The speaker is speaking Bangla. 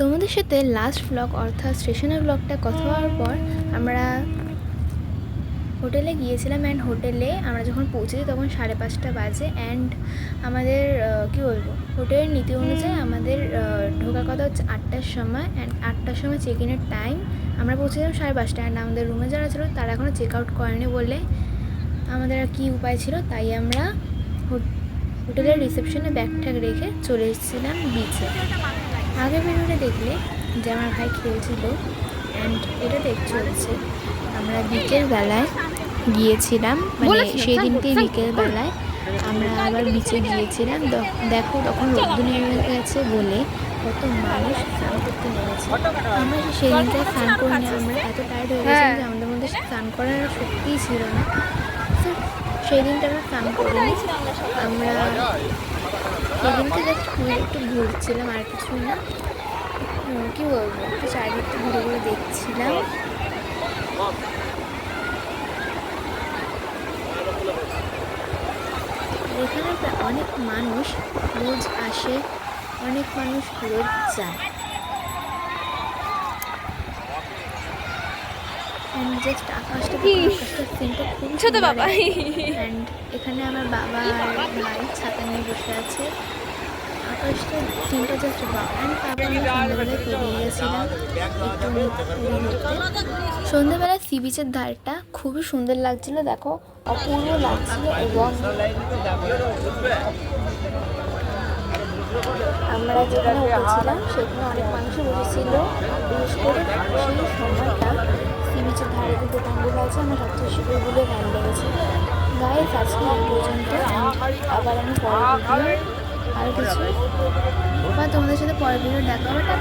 তোমাদের সাথে লাস্ট ব্লগ অর্থাৎ স্টেশনের ব্লগটা কথা হওয়ার পর আমরা হোটেলে গিয়েছিলাম। অ্যান্ড হোটেলে আমরা যখন পৌঁছেছি তখন 5:30 বাজে। অ্যান্ড আমাদের কী বলবো, হোটেলের নীতি অনুযায়ী আমাদের ঢোকার কথা হচ্ছে 8টার সময়। অ্যান্ড 8টার সময় চেক ইনের টাইম, আমরা পৌঁছেছিলাম 5:30। অ্যান্ড আমাদের রুমে যারা ছিল তারা এখনও চেক আউট করেনি বলে আমাদের আর কী উপায় ছিল, তাই আমরা হোটেলের রিসেপশনে ব্যাগ ট্যাগ রেখে চলে এসেছিলাম বিচে। আগের ভিডিওটা দেখলে যে আমার ভাই খেলছিল, অ্যান্ড এটা দেখতে হচ্ছে আমরা বিকেল বেলায় গিয়েছিলাম, মানে সেই দিনকে বিকেল বেলায় আমরা আবার বিচে গিয়েছিলাম। দেখো তখন রোদ্দুর নেমে গেছে বলে কত মানুষ স্নান করতে নেমেছে। আমরা সেই দিনটা স্নান করিনি, আমরা এত টায়ার্ড হয়ে গেছিলাম যে আমাদের মধ্যে স্নান করার সত্যিই ছিল না। সেই দিনটা আমরা স্নান করিনি, আমরা সেই দিনকে জাস্ট একটু ঘুরছিলাম আর কিছুই না। কী বলবো, একটু চারিদিকটা ঘুরে ঘুরে দেখছিলাম। এখানে অনেক মানুষ রোজ আসে, অনেক মানুষ রোজ যায়। জাস্ট আকাশটা সিনটা খুব ছোট বাবা। অ্যান্ড এখানে আমার বাবা আর ভাই ছাতা নিয়ে বসে আছে। আকাশটা সিনটা জাস্ট বাবা। অ্যান্ড তারপর আমি সন্ধ্যেবেলায় পেরিয়ে গেছিলাম একটু সন্ধ্যেবেলা সি বিচের ধারটা খুবই সুন্দর লাগছিল, দেখো অপূর্ব লাগছিল। এবং আমরা যেখানে উঠেছিলাম সেখানে অনেক মানুষই বসেছিল। বিশেষ করে সেই সময়টা সি বিচের ধারে যে দোকানগুলো আছে আমার সবচেয়ে বেশি ওইগুলো ভালো লেগেছে। গাইস আজকে এই পর্যন্ত। আবার আমি পরের ভিডিও আর কিছু তোমাদের সাথে পরের ভিডিও দেখা হবে।